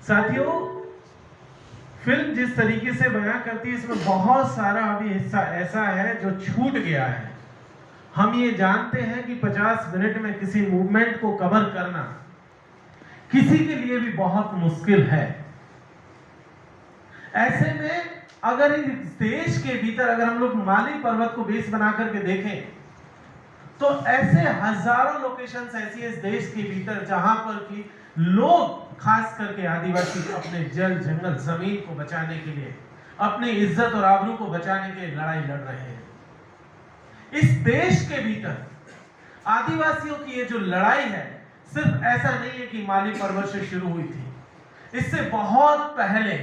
साथियों, फिल्म जिस तरीके से बयां करती है इसमें बहुत सारा अभी हिस्सा ऐसा है जो छूट गया है। हम ये जानते हैं कि 50 मिनट में किसी मूवमेंट को कवर करना किसी के लिए भी बहुत मुश्किल है। ऐसे में अगर इस देश के भीतर अगर हम लोग माली पर्वत को बेस बना करके देखें तो ऐसे हजारों लोकेशंस ऐसी है इस देश के भीतर जहां पर कि लोग खास करके आदिवासी अपने जल जंगल जमीन को बचाने के लिए, अपनी इज्जत और आबरू को बचाने के लिए लड़ाई लड़ रहे हैं। इस देश के भीतर आदिवासियों की ये जो लड़ाई है सिर्फ ऐसा नहीं है कि माली पर्वत से शुरू हुई थी। इससे बहुत पहले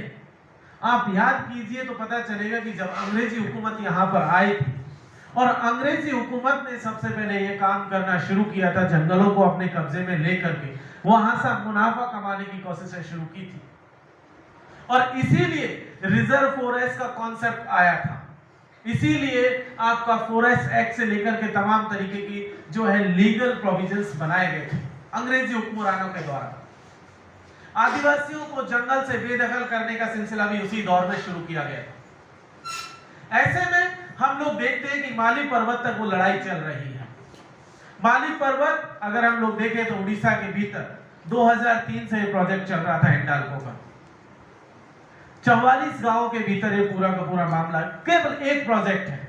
आप याद कीजिए तो पता चलेगा कि जब अंग्रेजी हुकूमत यहां पर आई थी और अंग्रेजी हुकूमत ने सबसे पहले यह काम करना शुरू किया था, जंगलों को अपने कब्जे में लेकर के वहां से मुनाफा कमाने की कोशिशें शुरू की थी और इसीलिए रिजर्व फॉरेस्ट का कॉन्सेप्ट आया था। इसीलिए आपका फॉरेस्ट एक्ट से लेकर के तमाम तरीके की जो है लीगल प्रोविजंस बनाए गए थे अंग्रेजी हुक्मरानों के द्वारा। आदिवासियों को जंगल से बेदखल करने का सिलसिला भी उसी दौर में शुरू किया गया था। ऐसे में हम लोग देखते हैं कि माली पर्वत तक वो लड़ाई चल रही है। माली पर्वत अगर हम लोग देखें तो उड़ीसा के भीतर 2003 से ये प्रोजेक्ट चल रहा था हिंडाल्को का। 44 गांवों के भीतर ये पूरा का पूरा मामला केवल एक प्रोजेक्ट है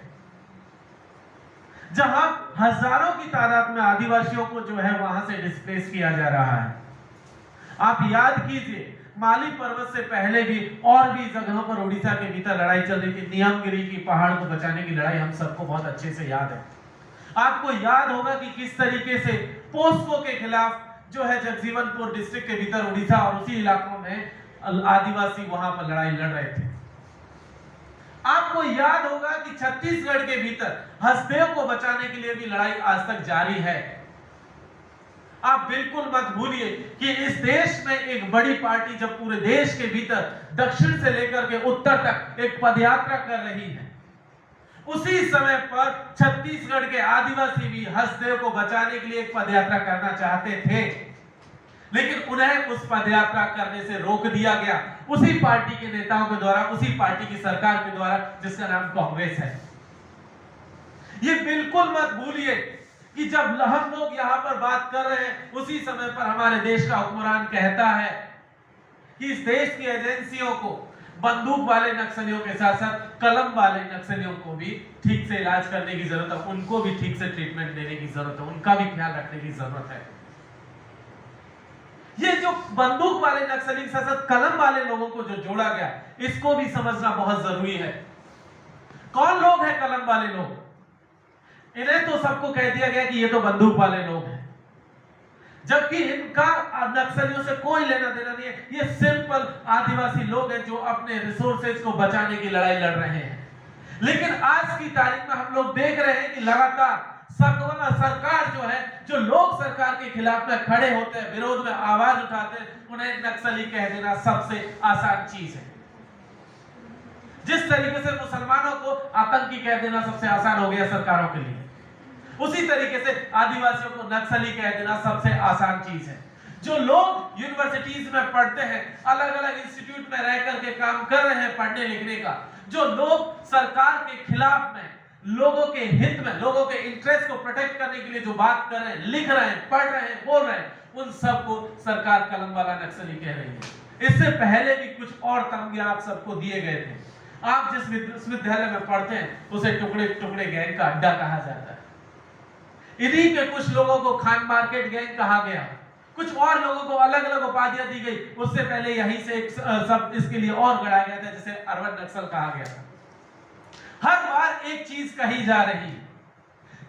जहां हजारों की तादाद में आदिवासियों को जो है वहां से डिस्प्लेस किया जा रहा है। आप याद कीजिए माली पर्वत से पहले भी और भी जगहों पर उड़ीसा के भीतर लड़ाई चल रही थी। नियमगिरी की पहाड़ को बचाने की लड़ाई हम सबको बहुत अच्छे से याद है। आपको याद होगा कि किस तरीके से पोस्को के खिलाफ जो है जगजीवनपुर डिस्ट्रिक्ट के भीतर उड़ीसा और उसी इलाकों में आदिवासी वहां पर लड़ाई लड़ रहे थे। आपको याद होगा कि छत्तीसगढ़ के भीतर हसदेव को बचाने के लिए भी लड़ाई आज तक जारी है। आप बिल्कुल मत भूलिए कि इस देश में एक बड़ी पार्टी जब पूरे देश के भीतर दक्षिण से लेकर के उत्तर तक एक पदयात्रा कर रही है, उसी समय पर छत्तीसगढ़ के आदिवासी भी हसदेव को बचाने के लिए एक पदयात्रा करना चाहते थे, लेकिन उन्हें उस पदयात्रा करने से रोक दिया गया उसी पार्टी के नेताओं के द्वारा, उसी पार्टी की सरकार के द्वारा जिसका नाम कांग्रेस है। ये बिल्कुल मत भूलिए कि जब हम लोग यहां पर बात कर रहे हैं उसी समय पर हमारे देश का हुक्मरान कहता है कि इस देश की एजेंसियों को बंदूक वाले नक्सलियों के साथ साथ कलम वाले नक्सलियों को भी ठीक से इलाज करने की जरूरत है, उनको भी ठीक से ट्रीटमेंट देने की जरूरत है, उनका भी ख्याल रखने की जरूरत है। ये जो बंदूक वाले नक्सली के साथ साथ कलम वाले लोगों को जो जोड़ा गया इसको भी समझना बहुत जरूरी है। कौन लोग हैं कलम वाले लोग? इन्हें तो सबको कह दिया गया कि ये तो बंदूक वाले लोग हैं, जबकि इनका नक्सलियों से कोई लेना देना नहीं है। ये सिंपल आदिवासी लोग हैं जो अपने रिसोर्सेज को बचाने की लड़ाई लड़ रहे हैं। लेकिन आज की तारीख में हम लोग देख रहे हैं कि लगातार सरकार जो है, जो लोग सरकार के खिलाफ में खड़े होते हैं, विरोध में आवाज उठाते हैं, उन्हें नक्सली कह देना सबसे आसान चीज है। जिस तरीके से मुसलमानों को आतंकी कह देना सबसे आसान हो गया सरकारों के लिए, उसी तरीके से आदिवासियों को नक्सली कह देना सबसे आसान चीज है। जो लोग यूनिवर्सिटीज में पढ़ते हैं, अलग अलग इंस्टीट्यूट में रह करके काम कर रहे हैं पढ़ने लिखने का, जो लोग सरकार के खिलाफ में लोगों के हित में, लोगों के इंटरेस्ट को प्रोटेक्ट करने के लिए जो बात कर रहे हैं, लिख रहे हैं, पढ़ रहे हैं, बोल रहे हैं, उन सबको सरकार कलम वाला नक्सली कह रही है। इससे पहले भी कुछ और तमगे आप सबको दिए गए थे। आप जिस विश्वविद्यालय में पढ़ते हैं उसे टुकड़े टुकड़े गैंग का अड्डा कहा जाता है। इन्हीं के कुछ लोगों को खान मार्केट गैंग कहा गया, कुछ और लोगों को अलग अलग उपाधियां दी गई। उससे पहले यहीं से एक सब इसके लिए और गढ़ा गया था जिसे अर्बन नक्सल कहा गया था। हर बार एक चीज कही जा रही है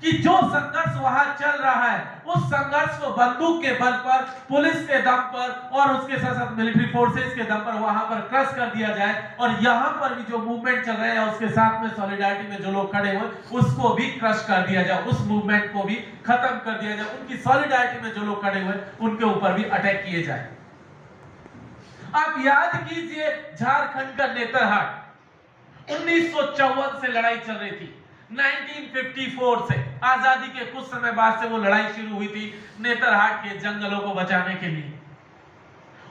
कि जो संघर्ष वहां चल रहा है उस संघर्ष को बंदूक के बल पर, पुलिस के दम पर और उसके साथ साथ मिलिट्री फोर्सेस के दम पर वहां पर क्रश कर दिया जाए, और यहां पर भी जो मूवमेंट चल रहे हैं उसके साथ में सॉलिडारिटी में जो लोग खड़े हुए उसको भी क्रश कर दिया जाए, उस मूवमेंट को भी खत्म कर दिया जाए, उनकी सॉलिडारिटी में जो लोग खड़े हुए उनके ऊपर भी अटैक किए जाए। आप याद कीजिए झारखंड का नेतरहाट 1954 से लड़ाई चल रही थी। 1954 से आजादी के कुछ समय बाद से वो लड़ाई शुरू हुई थी नेतरहाट के जंगलों को बचाने के लिए।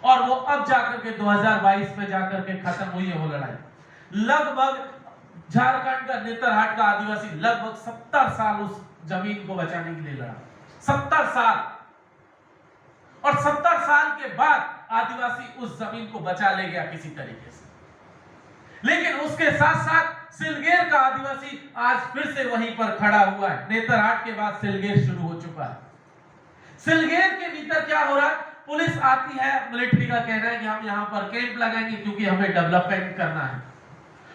और वो अब जाकर के 2022 में जाकर के खत्म हुई है वो लड़ाई। लगभग झारखंड का नेतरहाट का आदिवासी लगभग 70 साल उस जमीन को बचाने के लिए लड़ा, 70 साल। और 70 साल के बाद आदिवासी उस जमीन को बचा ले गया किसी तरीके से। लेकिन उसके साथ साथ सिलगेर का आदिवासी आज फिर से वहीं पर खड़ा हुआ है। नेतरहाट के बाद सिलगेर शुरू हो चुका है। सिलगेर के भीतर क्या हो रहा है, पुलिस आती है, मिलिट्री का कहना है कि हम यहां पर कैंप लगाएंगे क्योंकि हमें डेवलपमेंट करना है।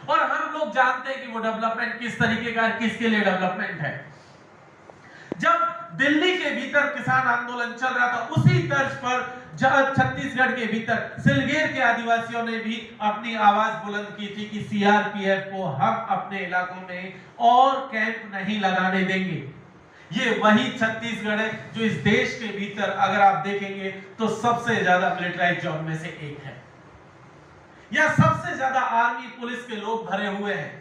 और हम लोग जानते हैं कि वो डेवलपमेंट किस तरीके का, किसके लिए डेवलपमेंट है। जब दिल्ली के भीतर किसान आंदोलन चल रहा था, उसी तर्ज पर छत्तीसगढ़ के भीतर सिलगेर के आदिवासियों ने भी अपनी आवाज बुलंद की थी कि सीआरपीएफ को हम अपने इलाकों में और कैंप नहीं लगाने देंगे। ये वही छत्तीसगढ़ है जो इस देश के भीतर अगर आप देखेंगे तो सबसे ज्यादा मिलिट्राइज्ड जोन में से एक है, या सबसे ज्यादा आर्मी पुलिस के लोग भरे हुए हैं।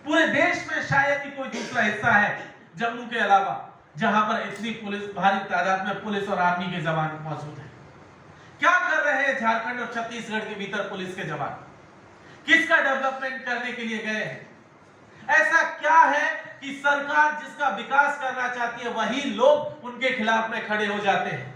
पूरे देश में शायद ही कोई दूसरा हिस्सा है जम्मू के अलावा जहां पर इतनी पुलिस, भारी तादाद में पुलिस और आर्मी के जवान मौजूद हैं। क्या कर रहे हैं झारखंड और छत्तीसगढ़ के भीतर पुलिस के जवान? किसका डेवलपमेंट करने के लिए गए हैं? ऐसा क्या है कि सरकार जिसका विकास करना चाहती है वही लोग उनके खिलाफ में खड़े हो जाते हैं?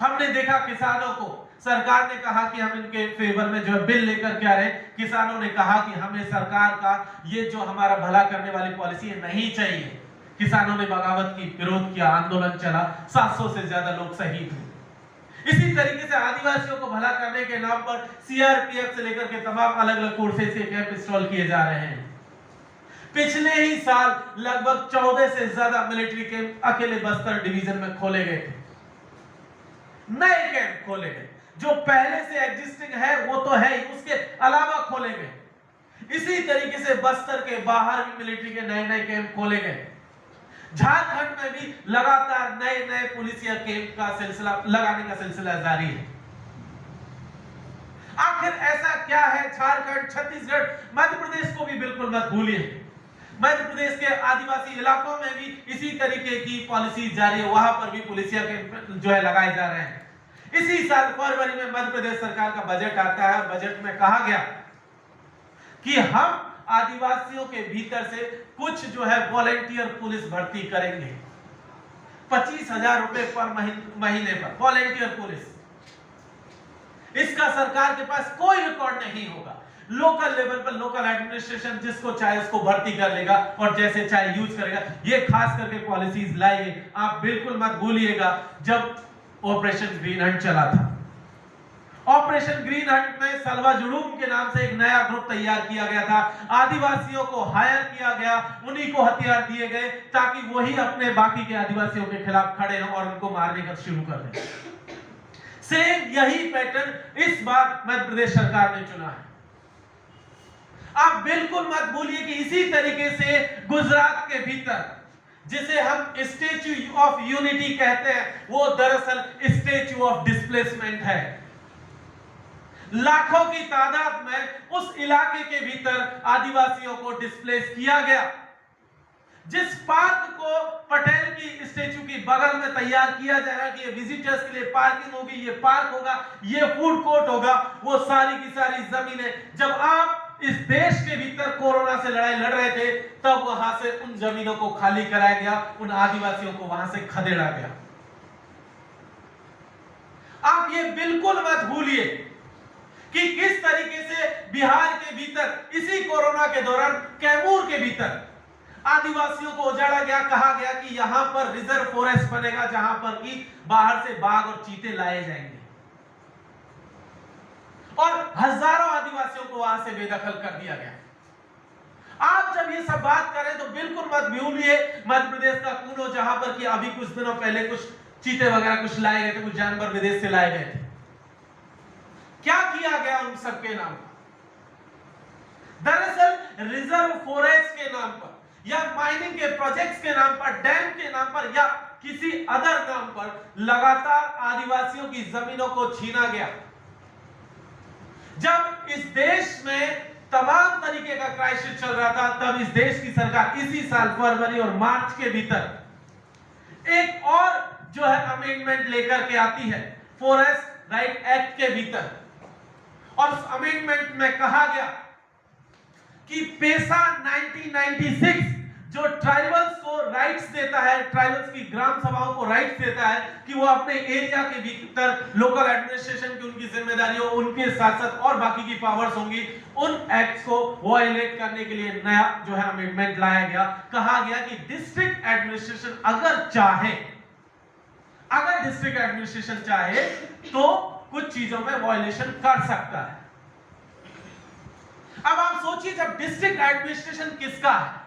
हमने देखा किसानों को, सरकार ने कहा कि हम इनके फेवर में जो बिल लेकर के आ रहे हैं, किसानों ने कहा कि हमें सरकार का ये जो हमारा भला करने वाली पॉलिसी है नहीं चाहिए। किसानों ने बगावत की, विरोध किया, आंदोलन चला, 700 से ज्यादा लोग शहीद हुए। इसी तरीके से आदिवासियों को भला करने के नाम पर सीआरपीएफ से लेकर के तमाम अलग अलग फोर्सेस के कैंप इंस्टॉल किए जा रहे हैं। पिछले ही साल लगभग 14 से ज्यादा मिलिट्री कैंप अकेले बस्तर डिवीजन में खोले गए थे। नए कैंप खोले गए, जो पहले से एग्जिस्टिंग है वो तो है ही, उसके अलावा खोले गए। इसी तरीके से बस्तर के बाहर भी मिलिट्री के नए नए कैंप खोले गए। झारखंड में भी लगातार नए नए पुलिसिया कैंप का सिलसिला लगाने का सिलसिला जारी है। आखिर ऐसा क्या है? झारखंड, छत्तीसगढ़, मध्य प्रदेश को भी बिल्कुल मत भूलिए। मध्य प्रदेश के आदिवासी इलाकों में भी इसी तरीके की पॉलिसी जारी है, वहां पर भी पुलिसिया कैंप जो है लगाए जा रहे हैं। इसी साल फरवरी में मध्य प्रदेश सरकार का बजट आता है। बजट में कहा गया कि हम आदिवासियों के भीतर से कुछ जो है वॉलेंटियर पुलिस भर्ती करेंगे, 25,000 रुपए पर महीने पर वॉलेंटियर पुलिस। इसका सरकार के पास कोई रिकॉर्ड नहीं होगा। लोकल लेवल पर लोकल एडमिनिस्ट्रेशन जिसको चाहे उसको भर्ती कर लेगा और जैसे चाहे यूज करेगा। ये खास करके पॉलिसीज लाइए, आप बिल्कुल मत भूलिएगा। जब ऑपरेशन ग्रीन हंट चला था, ऑपरेशन ग्रीन हंट में सलवा जुड़ूम के नाम से एक नया ग्रुप तैयार किया गया था। आदिवासियों को हायर किया गया, उन्हीं को हथियार दिए गए ताकि वही अपने बाकी के आदिवासियों के खिलाफ खड़े हों और उनको मारने का शुरू कर दें। सेम यही पैटर्न इस बार मध्य प्रदेश सरकार ने चुना है। आप बिल्कुल मत भूलिए कि इसी तरीके से गुजरात के भीतर जिसे हम स्टैच्यू ऑफ यूनिटी कहते हैं, वो दरअसल स्टैच्यू ऑफ डिस्प्लेसमेंट है। लाखों की तादाद में उस इलाके के भीतर आदिवासियों को डिस्प्लेस किया गया। जिस पार्क को पटेल की स्टैच्यू की बगल में तैयार किया जाएगा कि ये विजिटर्स के लिए पार्किंग होगी, ये पार्क होगा, ये फूड कोर्ट होगा, वो सारी की सारी जमीनें जब आप इस देश के भीतर कोरोना से लड़ाई लड़ रहे थे तब वहां से उन जमीनों को खाली कराया गया, उन आदिवासियों को वहां से खदेड़ा गया। आप ये बिल्कुल मत भूलिए कि किस तरीके से बिहार के भीतर इसी कोरोना के दौरान कैमूर के भीतर आदिवासियों को उजाड़ा गया। कहा गया कि यहां पर रिजर्व फॉरेस्ट बनेगा जहां पर कि बाहर से बाघ और चीते लाए जाएंगे, और हजारों आदिवासियों को वहां से बेदखल कर दिया गया। आप जब ये सब बात करें तो बिल्कुल मत भूलिए मध्य प्रदेश का कूनो, जहां पर कि अभी कुछ दिनों पहले कुछ चीते वगैरह कुछ लाए गए थे, कुछ जानवर विदेश से लाए गए थे। क्या किया गया उन सब के नाम पर? दरअसल रिजर्व फॉरेस्ट के नाम पर या माइनिंग के प्रोजेक्ट्स के नाम पर, डैम के नाम पर या किसी अदर नाम पर लगातार आदिवासियों की जमीनों को छीना गया। जब इस देश में तमाम तरीके का क्राइसिस चल रहा था तब इस देश की सरकार इसी साल फरवरी और मार्च के भीतर एक और जो है अमेंडमेंट लेकर के आती है, फॉरेस्ट राइट एक्ट के भीतर। और उस अमेंडमेंट में कहा गया कि पेसा 1996 जो ट्राइबल्स को राइट्स देता है, ट्राइबल्स की ग्राम सभाओं को राइट्स देता है कि वो अपने एरिया के भीतर लोकल एडमिनिस्ट्रेशन की उनकी जिम्मेदारियों, उनके साथ साथ और बाकी की पावर्स होंगी, उन एक्ट्स को वायलेट करने के लिए नया जो है अमेंडमेंट लाया गया। कहा गया कि डिस्ट्रिक्ट एडमिनिस्ट्रेशन अगर डिस्ट्रिक्ट एडमिनिस्ट्रेशन चाहे तो कुछ चीजों में वायलेशन कर सकता है। अब आप सोचिए, जब डिस्ट्रिक्ट एडमिनिस्ट्रेशन किसका है?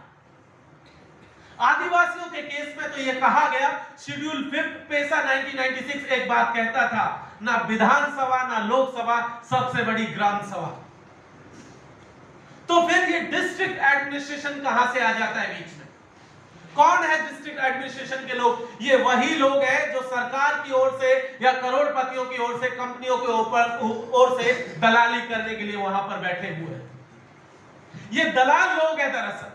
आदिवासियों के केस में तो यह कहा गया, शेड्यूल 5 पेसा 1996 एक बात कहता था, ना विधानसभा ना लोकसभा, सबसे बड़ी ग्राम सभा। तो फिर ये डिस्ट्रिक्ट एडमिनिस्ट्रेशन कहां से आ जाता है बीच में? कौन है डिस्ट्रिक्ट एडमिनिस्ट्रेशन के लोग? ये वही लोग हैं जो सरकार की ओर से या करोड़पतियों की ओर से, कंपनियों के ओर से दलाली करने के लिए वहां पर बैठे हुए हैं। ये दलाल लोग हैं दरअसल,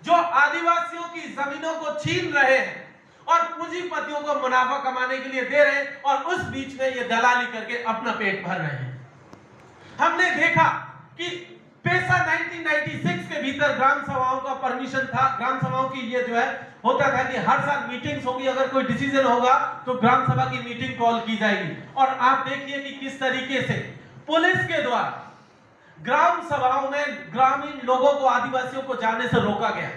जो आदिवासियों की जमीनों को छीन रहे हैं और पूंजीपतियों को मुनाफा कमाने के लिए दे रहे हैं, और उस बीच में ये दलाली करके अपना पेट भर रहे हैं। हमने देखा कि पेसा 1996 के भीतर ग्राम सभाओं का परमिशन था। ग्राम सभाओं की ये जो है होता था कि हर साल मीटिंग्स होगी, अगर कोई डिसीजन होगा तो ग्राम सभा की मीटिंग कॉल की जाएगी। और आप देखिए कि किस तरीके से पुलिस के द्वारा ग्राम सभाओं में ग्रामीण लोगों को, आदिवासियों को जाने से रोका गया।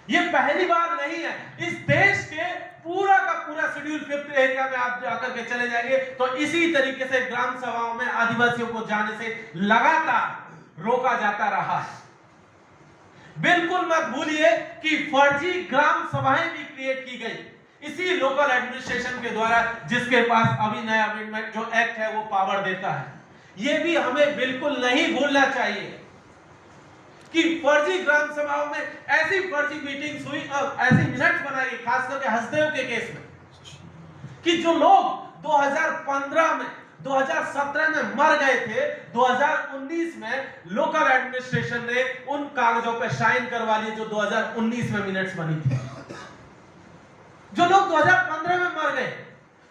ये पहली बार नहीं है। इस देश के पूरा का पूरा शेड्यूल 5 एरिया में आप जाकर के चले जाएंगे तो इसी तरीके से ग्राम सभाओं में आदिवासियों को जाने से लगातार रोका जाता रहा है। बिल्कुल मत भूलिए कि फर्जी ग्राम सभाएं भी क्रिएट की गई इसी लोकल एडमिनिस्ट्रेशन के द्वारा, जिसके पास अभी नया अमेंडमेंट जो एक्ट है वो पावर देता है। ये भी हमें बिल्कुल नहीं भूलना चाहिए कि फर्जी ग्राम सभाओं में ऐसी फर्जी मीटिंग्स हुई, ऐसी मिनट्स बनाई, खास करके हसदेव के केस में, कि जो लोग 2015 में 2017 में मर गए थे, 2019 में लोकल एडमिनिस्ट्रेशन ने उन कागजों पे साइन करवा लिए जो 2019 में मिनट्स बनी थी। जो लोग 2015 में मर गए,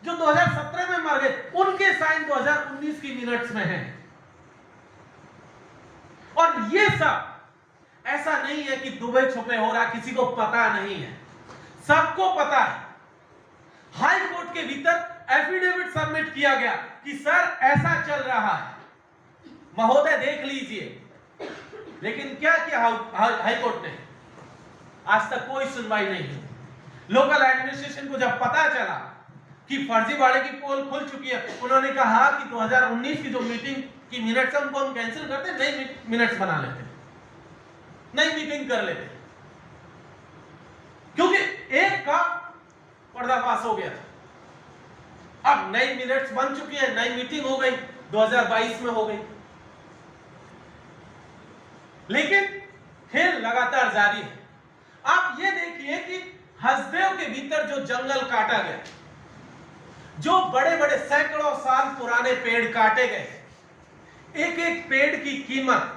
जो 2017 में मर गए, उनके साइन 2019 की मिनट्स में हैं। और ये सब ऐसा नहीं है कि दुबई छुपे हो रहा, किसी को पता नहीं है, सबको पता है। हाई कोर्ट के भीतर एफिडेविट सबमिट किया गया कि सर ऐसा चल रहा है, महोदय देख लीजिए। लेकिन क्या किया हाई कोर्ट ने? आज तक कोई सुनवाई नहीं हुई। लोकल एडमिनिस्ट्रेशन को जब पता चला कि फर्जीवाड़े की पोल खुल चुकी है, उन्होंने कहा कि 2019 की जो मीटिंग की मिनट्स है उनको हम कैंसिल करते, नई मिनट्स बना लेते, नई मीटिंग कर लेते, क्योंकि एक का पर्दाफाश हो गया था। अब नई मिनट्स बन चुकी है, नई मीटिंग हो गई, 2022 में हो गई, लेकिन खेल लगातार जारी है। आप ये देखिए कि हसदेव के भीतर जो जंगल काटा गया, जो बड़े बड़े सैकड़ों साल पुराने पेड़ काटे गए, एक एक पेड़ की कीमत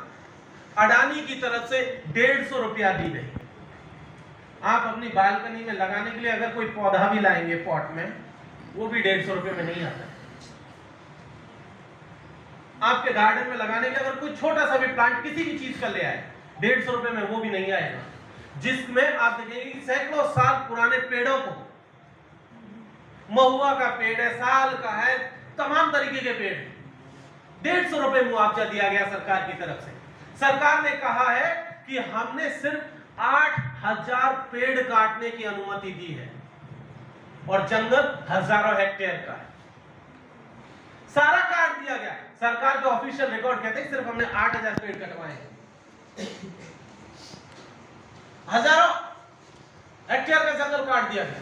अडानी की तरफ से 150 रुपया दी गई। आप अपनी बालकनी में लगाने के लिए अगर कोई पौधा भी लाएंगे पॉट में, वो भी 150 रुपए में नहीं आता। आपके गार्डन में लगाने के अगर कोई छोटा सा भी प्लांट किसी भी चीज का ले आए, 150 रुपए में वो भी नहीं आएगा। जिसमें आप देखेंगे कि सैकड़ों साल पुराने पेड़ों को, महुआ का पेड़ है, साल का है, तमाम तरीके के पेड़, 150 रुपए मुआवजा दिया गया सरकार की तरफ से। सरकार ने कहा है कि हमने सिर्फ 8000 पेड़ काटने की अनुमति दी है और जंगल हजारों हेक्टेयर का है, सारा काट दिया गया। सरकार के ऑफिशियल रिकॉर्ड कहते हैं सिर्फ हमने 8000 पेड़ कटवाए हैं, हजारों हेक्टेयर का जंगल काट दिया गया।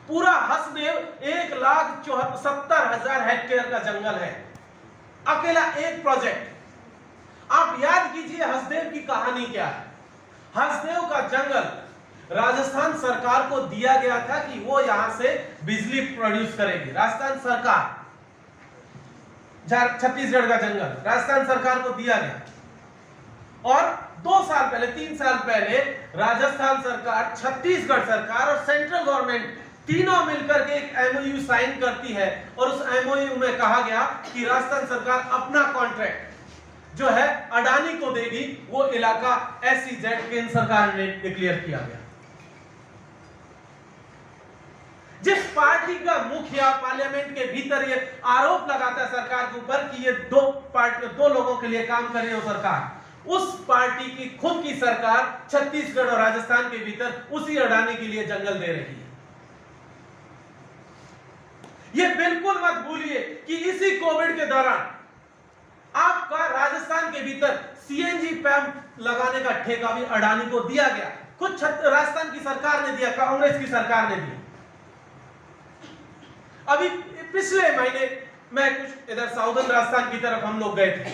पूरा हसदेव 1,70,000 हेक्टेयर का जंगल है, अकेला एक प्रोजेक्ट। आप याद कीजिए हसदेव की कहानी क्या है। हसदेव का जंगल राजस्थान सरकार को दिया गया था कि वो यहां से बिजली प्रोड्यूस करेगी। राजस्थान सरकार, छत्तीसगढ़ का जंगल राजस्थान सरकार को दिया गया, और 2 साल पहले, 3 साल पहले राजस्थान सरकार, छत्तीसगढ़ सरकार और सेंट्रल गवर्नमेंट तीनों मिलकर के एक एमओयू साइन करती है और उस एमओयू में कहा गया कि राजस्थान सरकार अपना कॉन्ट्रैक्ट जो है अडानी को देगी। वो इलाका SEZ केंद्र सरकार ने डिक्लेयर किया गया। जिस पार्टी का मुखिया पार्लियामेंट के भीतर ये आरोप लगाता है सरकार के ऊपर कि ये दो लोगों के लिए काम कर रही है सरकार, उस पार्टी की खुद की सरकार छत्तीसगढ़ और राजस्थान के भीतर उसी अडानी के लिए जंगल दे रही है। ये बिल्कुल मत भूलिए कि इसी कोविड के दौरान आपका राजस्थान के भीतर CNG पंप लगाने का ठेका भी अडानी को दिया गया। खुद राजस्थान की सरकार ने दिया, कांग्रेस की सरकार ने दिया। अभी पिछले महीने मैं कुछ इधर साउदर्न राजस्थान की तरफ हम लोग गए थे।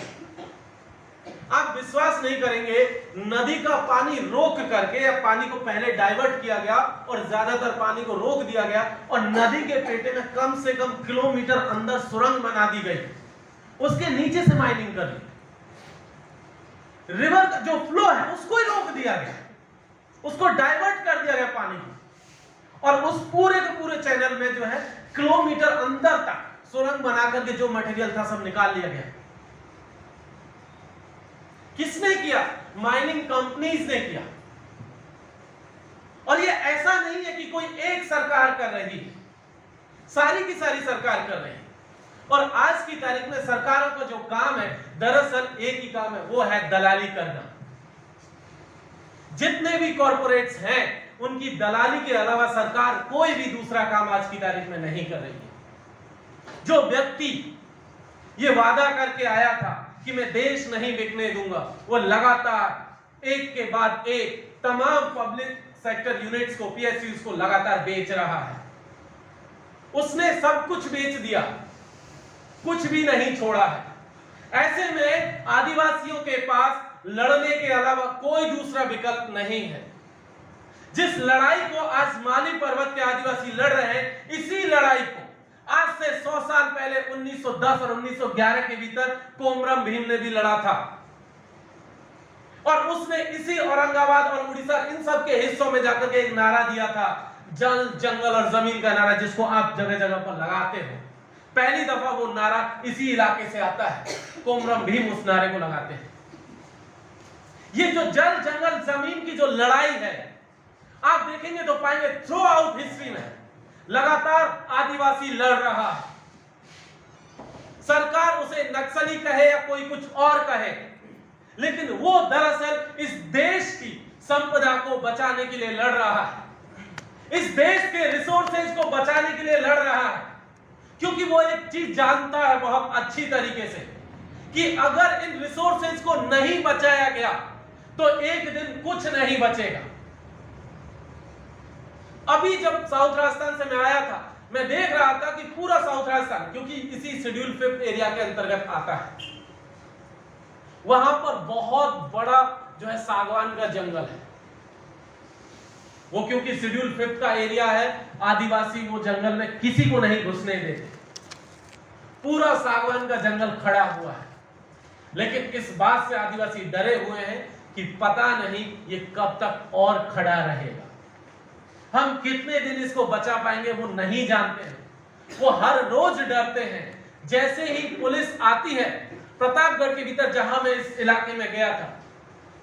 आप विश्वास नहीं करेंगे, नदी का पानी रोक करके या पानी को पहले डाइवर्ट किया गया और ज्यादातर पानी को रोक दिया गया और नदी के पेटे में कम से कम किलोमीटर अंदर सुरंग बना दी गई, उसके नीचे से माइनिंग कर ली। रिवर का जो फ्लो है उसको ही रोक दिया गया, उसको डाइवर्ट कर दिया गया पानी को, और उस पूरे के पूरे चैनल में जो है किलोमीटर अंदर तक सुरंग बना करके जो मटेरियल था सब निकाल लिया गया। किसने किया? माइनिंग कंपनीज ने किया। और ये ऐसा नहीं है कि कोई एक सरकार कर रही है, सारी की सारी सरकार कर रही है। और आज की तारीख में सरकारों का जो काम है दरअसल एक ही काम है, वो है दलाली करना। जितने भी कॉर्पोरेट्स हैं उनकी दलाली के अलावा सरकार कोई भी दूसरा काम आज की तारीख में नहीं कर रही है। जो व्यक्ति ये वादा करके आया था कि मैं देश नहीं बिकने दूंगा, वो लगातार एक के बाद एक तमाम पब्लिक सेक्टर यूनिट्स को, PSUs को लगातार बेच रहा है। उसने सब कुछ बेच दिया, कुछ भी नहीं छोड़ा है। ऐसे में आदिवासियों के पास लड़ने के अलावा कोई दूसरा विकल्प नहीं है। जिस लड़ाई को आज माली पर्वत के आदिवासी लड़ रहे हैं, इसी लड़ाई को आज से 100 साल पहले 1910 और 1911 के भीतर कोमरम भीम ने भी लड़ा था। और उसने इसी औरंगाबाद और उड़ीसा इन सब के हिस्सों में जाकर के एक नारा दिया था, जल जंगल और जमीन का नारा, जिसको आप जगह जगह पर लगाते हो। पहली दफा वो नारा इसी इलाके से आता है, कोमरम भीम उस नारे को लगाते हैं। ये जो जल जंगल जमीन की जो लड़ाई है, आप देखेंगे तो पाएंगे थ्रू आउट हिस्ट्री में लगातार आदिवासी लड़ रहा है। सरकार उसे नक्सली कहे या कोई कुछ और कहे, लेकिन वो दरअसल इस देश की संपदा को बचाने के लिए लड़ रहा है, इस देश के रिसोर्सेज को बचाने के लिए लड़ रहा है। क्योंकि वो एक चीज जानता है बहुत अच्छी तरीके से कि अगर इन रिसोर्सेज को नहीं बचाया गया तो एक दिन कुछ नहीं बचेगा। अभी जब साउथ राजस्थान से मैं आया था, मैं देख रहा था कि पूरा साउथ राजस्थान, क्योंकि इसी शेड्यूल 5 एरिया के अंतर्गत आता है, वहां पर बहुत बड़ा जो है सागवान का जंगल है। वो क्योंकि शेड्यूल 5 का एरिया है, आदिवासी वो जंगल में किसी को नहीं घुसने देते। पूरा सागवान का जंगल खड़ा हुआ है, लेकिन इस बात से आदिवासी डरे हुए हैं कि पता नहीं ये कब तक और खड़ा रहेगा, हम कितने दिन इसको बचा पाएंगे वो नहीं जानते हैं। वो हर रोज डरते हैं। जैसे ही पुलिस आती है, प्रतापगढ़ के भीतर जहां मैं इस इलाके में गया था,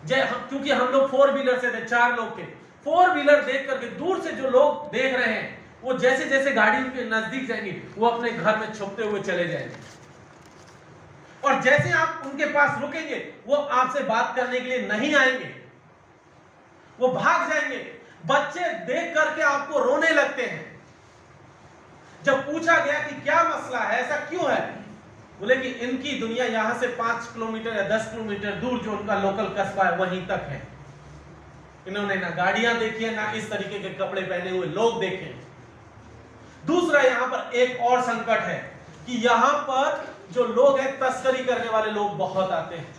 क्योंकि हम लोग 4 व्हीलर से थे, 4 लोग थे, 4 व्हीलर देख करके दूर से जो लोग देख रहे हैं, वो जैसे जैसे गाड़ी के नजदीक जाएंगे वो अपने घर में छुपते हुए चले जाएंगे। और जैसे आप उनके पास रुकेंगे वो आपसे बात करने के लिए नहीं आएंगे, वो भाग जाएंगे। बच्चे देख करके आपको रोने लगते हैं। जब पूछा गया कि क्या मसला है, ऐसा क्यों है, बोले कि इनकी दुनिया यहां से 5 किलोमीटर या 10 किलोमीटर दूर जो उनका लोकल कस्बा है वहीं तक है। इन्होंने ना गाड़ियां देखी है, ना इस तरीके के कपड़े पहने हुए लोग देखे। दूसरा यहां पर एक और संकट है कि यहां पर जो लोग हैं, तस्करी करने वाले लोग बहुत आते हैं,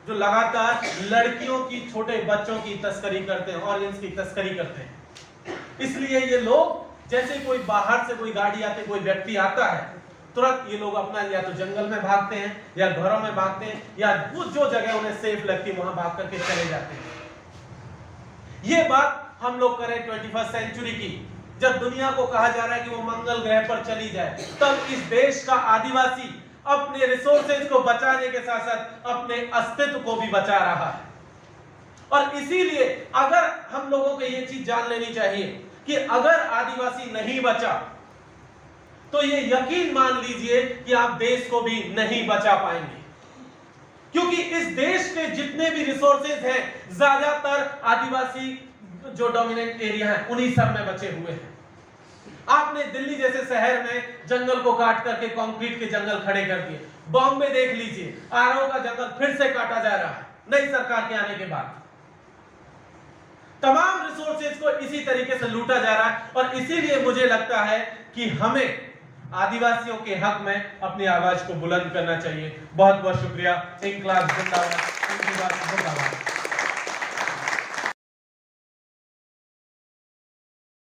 जो लगातार लड़कियों की, छोटे बच्चों की तस्करी करते हैं, ऑर्गन्स की तस्करी करते हैं। इसलिए ये लोग, जैसे कोई बाहर से कोई गाड़ी आती, कोई व्यक्ति आता है, तुरंत ये लोग अपना या तो जंगल में भागते हैं या घरों में भागते हैं, या वो जो जगह उन्हें सेफ लगती है वहां भाग करके चले जाते हैं। ये बात हम लोग करें 21st सेंचुरी की, जब दुनिया को कहा जा रहा है कि वो मंगल ग्रह पर चली जाए, तब इस देश का आदिवासी अपने रिसोर्सेज को बचाने के साथ साथ अपने अस्तित्व को भी बचा रहा है। और इसीलिए अगर हम लोगों को ये चीज जान लेनी चाहिए कि अगर आदिवासी नहीं बचा तो ये यकीन मान लीजिए कि आप देश को भी नहीं बचा पाएंगे, क्योंकि इस देश के जितने भी रिसोर्सेज हैं ज्यादातर आदिवासी जो डोमिनेंट एरिया है उन्हीं सब में बचे हुए हैं। आपने दिल्ली जैसे शहर में जंगल को काट करके कंक्रीट के जंगल खड़े कर दिए। बॉम्बे देख लीजिए, आरओ का जंगल फिर से काटा जा रहा है नई सरकार के आने के बाद। तमाम रिसोर्सेज को इसी तरीके से लूटा जा रहा है और इसीलिए मुझे लगता है कि हमें आदिवासियों के हक में अपनी आवाज को बुलंद करना चाहिए। बहुत बहुत शुक्रिया। इंकलाब जिंदाबाद।